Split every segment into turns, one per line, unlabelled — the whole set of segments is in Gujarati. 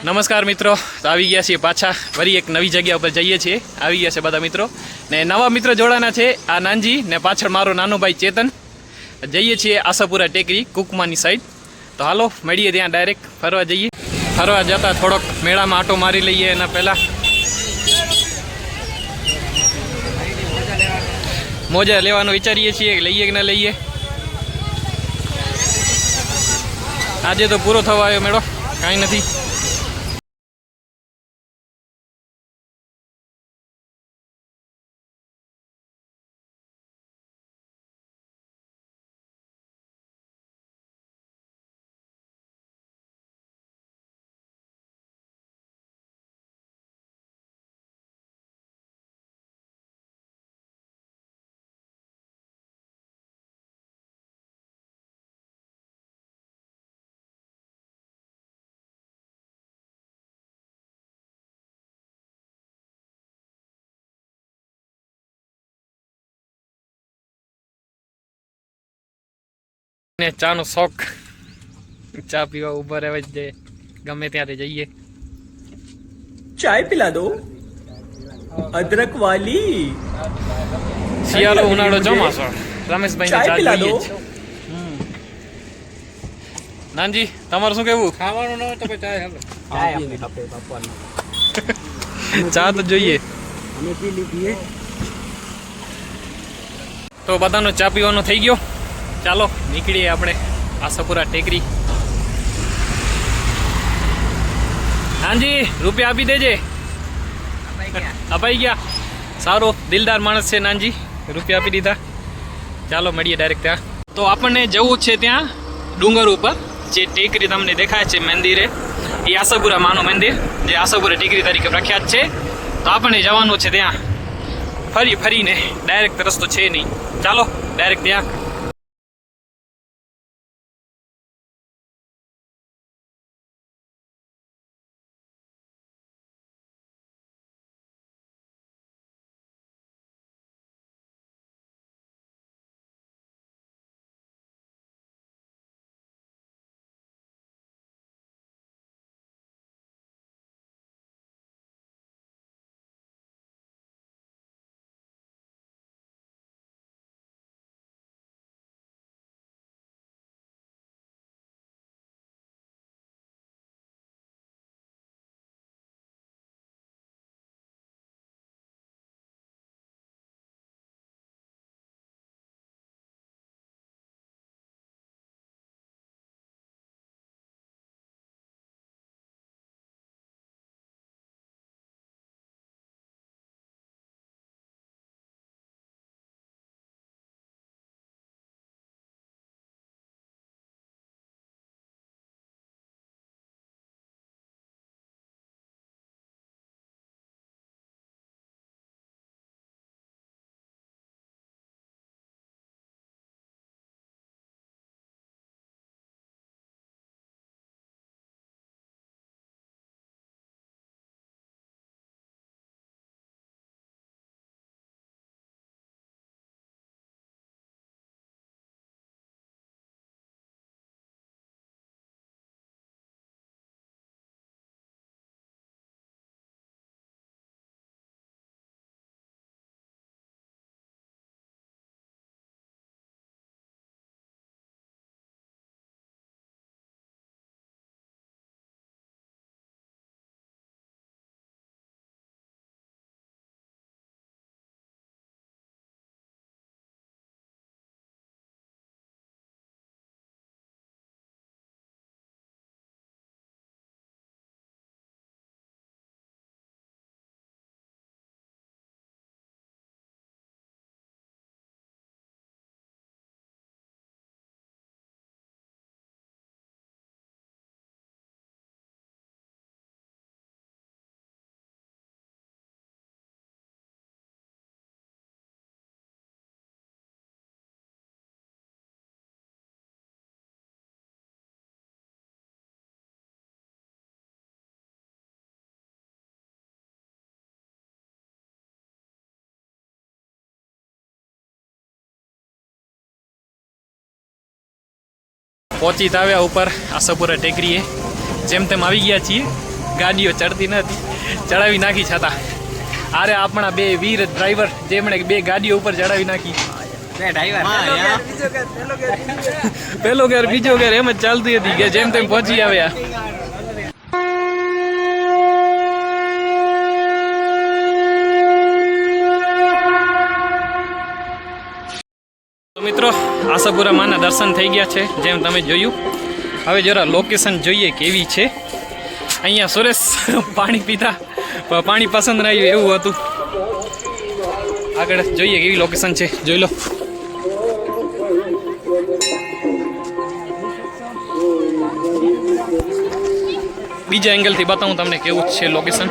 નમસ્કાર મિત્રો, તો આવી ગયા છીએ પાછા ફરી એક નવી જગ્યા ઉપર જઈએ છીએ. આવી ગયા છે બધા મિત્રો ને નવા મિત્રો જોડાના છે. આ નાનજી ને પાછળ મારો નાનો ભાઈ ચેતન. જઈએ છીએ આશાપુરા ટેકરી કુકમાની સાઈડ. તો હાલો મળીએ ત્યાં ડાયરેક્ટ ફરવા જઈએ. ફરવા જતા થોડોક મેળામાં આંટો મારી લઈએ. એના પહેલાં મોજા લેવાનું વિચારીએ છીએ કે લઈએ કે ના લઈએ. આજે તો પૂરો થવા આવ્યો મેળો, કાંઈ નથી. ને ચાનો શોખ, ચા પીવા ઉભા રહેવા જ ગમે ત્યારે જઈએ.
चाय पिला दो अदरक वाली.
શિયાળો, ઉનાળો, ચોમાસો, રમેશભાઈ
ચાય
ચા
પીલા
જોઈએ
દો.
જ. નાનજી તમારું શું કેવું?
ખાવાનું ન હોય તો પછી ચાય હાલો.
चाय अपने कपे बापा
ચા તો જોઈએ.
हमें पी लीजिए.
તો બધાનો ચા પીવાનો થઈ ગયો. ચાલો નીકળીએ આપણે આશાપુરા ટેકરી. હાજી રૂપિયા આપી દેજે. અપાઈ ગયા. સારો દિલદાર માણસ છે નાનજી, રૂપિયા આપી દીધા. ચાલો મળીએ ડાયરેક્ટ ત્યાં. તો આપણને જવું છે ત્યાં ડુંગર ઉપર, જે ટેકરી તમને દેખાય છે મંદિરે, એ આશાપુરા માનું મંદિર, જે આશાપુરા ટેકરી તરીકે પ્રખ્યાત છે. તો આપણને જવાનું છે ત્યાં. ફરીને ડાયરેક્ટ રસ્તો છે નહીં. ચાલો ડાયરેક્ટ ત્યાં. પહોંચી આવ્યા ઉપર આશાપુરા ટેકરીએ. જેમ તેમ આવી ગયા છીએ. ગાડીઓ ચડતી નથી, ચડાવી નાખી છતાં અરે આપણા બે વીર ડ્રાઈવર જેમણે બે ગાડીઓ ઉપર ચડાવી નાખી. પેલો ઘેર બીજો ઘેર એમ જ ચાલતી હતી કે જેમ તેમ પહોંચી આવ્યા. તો મિત્રો આશાપુરા માના દર્શન થઈ ગયા છે જેમ તમે જોયું. હવે જરા લોકેશન જોઈએ કેવી છે. અહીંયા સુરેશ પાણી પીતા પાણી પસંદ ના આવ્યું એવું હતું. આગળ જોઈએ કેવી લોકેશન છે, જોઈ લો. બીજા એંગલથી બતાવું તમને કેવું છે લોકેશન.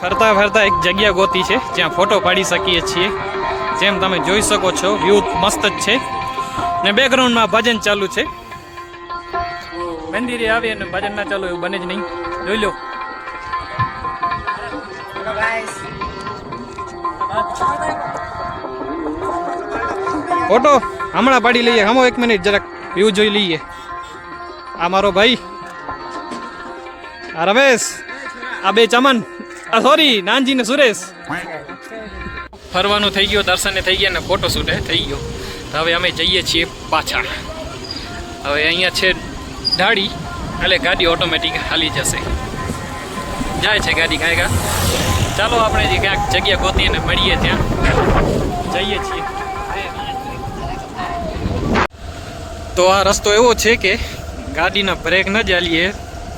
ફરતા ફરતા એક જગ્યા ગોતી છે જ્યાં ફોટો પાડી શકીએ છીએ. જેમ તમે જોઈ શકો છો વ્યૂ મસ્ત જ છે ને બેકગ્રાઉન્ડમાં ભજન ચાલુ છે. મંદિરે આવી અને ભજન ના ચાલુ એવું બને જ નહીં. જોઈ લો. ફોટો હમણાં પાડી લઈએ. હમો 1 મિનિટ જરાક વ્યૂ જોઈ લઈએ. આ મારો ભાઈ, આ રમેશ, આ બે ચમન, સોરી નાનજી ને સુરેશ. ફરવાનું થઈ ગયું, દર્શને થઈ ગયા ને ફોટો શૂટ થઈ ગયો. હવે અમે જઈએ છીએ પાછા. હવે અહીંયા છે ડાળી એટલે ગાડી ઓટોમેટિક હાલી જશે. જાય છે ગાડી કાંઈ કા. ચાલો આપણે જે ક્યાંક જગ્યા ગોતીએ ને મળીએ ત્યાં જઈએ છીએ. તો આ રસ્તો એવો છે કે ગાડીના બ્રેક ન ચાલીએ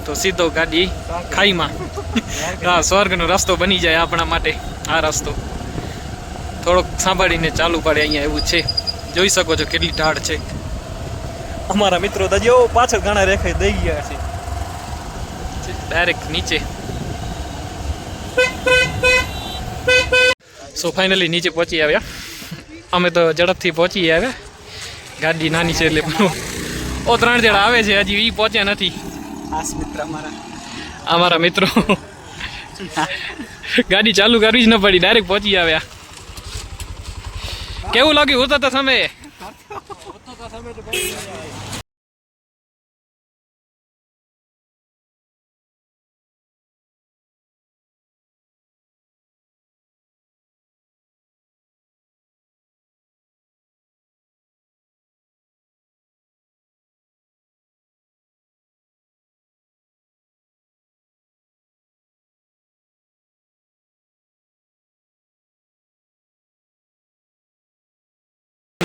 તો સીધો ગાડી ખાઈમાં. હા, સ્વર્ગનો રસ્તો બની જાય આપણા માટે આ રસ્તો. થોડોક સાંભળીને ચાલુ પડે અહીંયા એવું છે. જોઈ શકો છો કેટલી ઢાળ છે. અમારા મિત્રો તો જો પાછળ ઘણા રેખાઈ દઈ ગયા છે ડાયરેક્ટ નીચે. સો ફાઇનલી નીચે પહોંચી આવ્યા. અમે તો ઝડપથી પહોંચી આવ્યા. ગાડી નાની છે એટલે ઓ 3 જણા આવે છે હજી એ પહોંચ્યા નથી. અમારા મિત્રો ગાડી ચાલુ કરવી જ ન પડી, ડાયરેક્ટ પહોંચી આવ્યા. કેવું લાગ્યું ઉતરતા સમયે?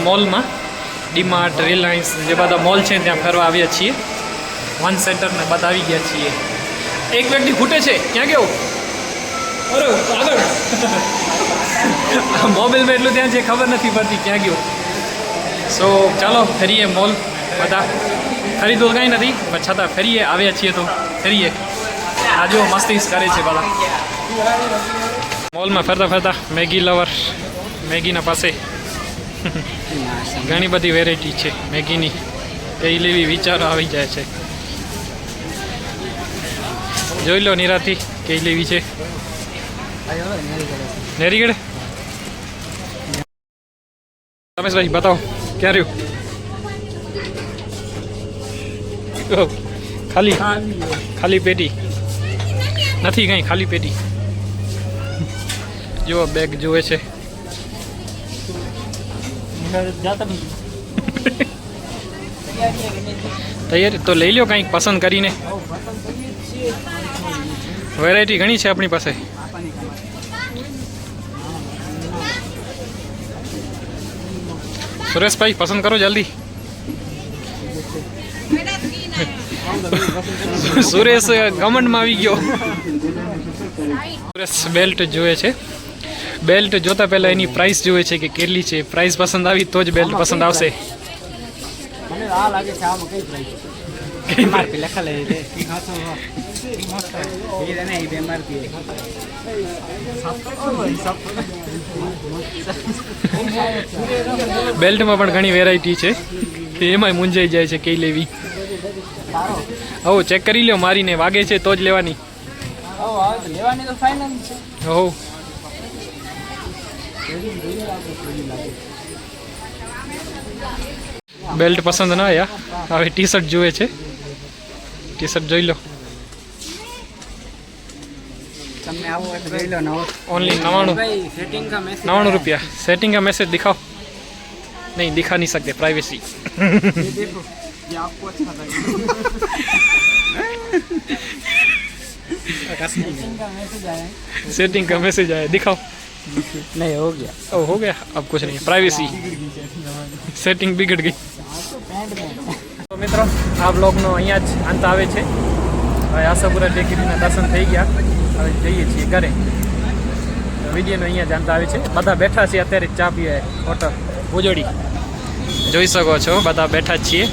મોલમાં ડીમાર્ટ, રિલાયન્સ જે બધા મોલ છે ત્યાં ફરવા આવ્યા છીએ. વન સેન્ટર ને બધા આવી ગયા છીએ. એક વ્યક્તિ ખૂટે છે, ક્યાં ગયો? અરે આગળ મોબાઈલમાં એટલું ત્યાં છે ખબર નથી પડતી ક્યાં ગયો. સો ચાલો ફરીએ મોલ. બધા ખરીદવું કાંઈ નથી પણ છતાં ફરીએ, આવ્યા છીએ તો ફરીએ. આ જો મસ્તી કરે છે બધા. મોલમાં ફરતા ફરતા મેગી લવર, મેગીના પાસે ઘણી બધી વેરાયટી છે મેગીની. કઈ લેવી વિચારો આવી જાય છે. જોઈ લો નિરાથી કઈ લેવી છે. નેરીગઢ રમેશભાઈ બતાવો ક્યાં રહ્યું? ખાલી ખાલી પેટી નથી કઈ, ખાલી પેટી. જો બેગ જોવે છે. તૈયાર તો લઈ લો કંઈક પસંદ કરીને. વેરાયટી ઘણી છે આપણી પાસે. સુરેશભાઈ પસંદ કરો જલ્દી. સુરેશ ગમંડમાં આવી ગયો. સુરેશ બેલ્ટ જોવે છે. બેલ્ટ જોતા પહેલા એની પ્રાઇસ જોવે છે કે કેટલી છે. પ્રાઇસ પસંદ આવી તો જ બેલ્ટ પસંદ આવશે. બેલ્ટમાં પણ ઘણી વેરાયટી છે, એમાંય મૂંઝાઈ જાય છે કઈ લેવી. હવે ચેક કરી લ્યો, મારીને વાગે છે તો જ લેવાની.
લેવાની તો ફાઇનલ છે.
હો બેલ્ટ પસંદ ના આવ્યા, હવે ટી શર્ટ જોઈએ છે. ટી શર્ટ જોઈ લો,
તમને આવો એટલે જોઈ લો નવો.
ओनली 99
ભાઈ સેટિંગ કા મેસેજ
99 रुपया. सेटिंग का मैसेज दिखाओ. नहीं दिखा नहीं सकते, प्राइवेसी.
ये देखो ये आपको अच्छा लगेगा. सेटिंग का मैसेज आया है.
सेटिंग का मैसेज आया, दिखाओ.
नहीं हो गया.
ओ हो गया, अब कुछ नहीं, प्राइवेसी. सेटिंग बिगड़ गई. તો મિત્રો આ બ્લોગનો અહીંયા જ અંત આવે છે. હવે આશાપુરા ટેકરીના દર્શન થઈ ગયા, હવે જઈએ છીએ ઘરે. વિડીયોનો અહીંયા જ અંત આવે છે. બધા બેઠા છીએ અત્યારે ચા પીએ હોટલ ભોજોડી. જોઈ શકો છો બધા બેઠા જ છીએ.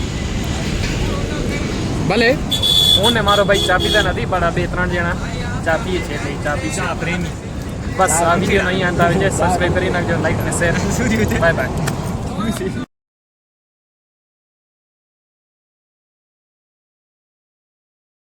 ભલે હું ને મારો ભાઈ ચા પીતા નથી, પણ આ 2-3 જણા ચા પીએ છીએ એટલે ચા પી ચા પ્રેમી. બસ આ વિડીયોનો અહીંયા અંત આવે છે. સબસ્ક્રાઈબ કરી નાખજો, લાઈક અને શેર. Bye bye.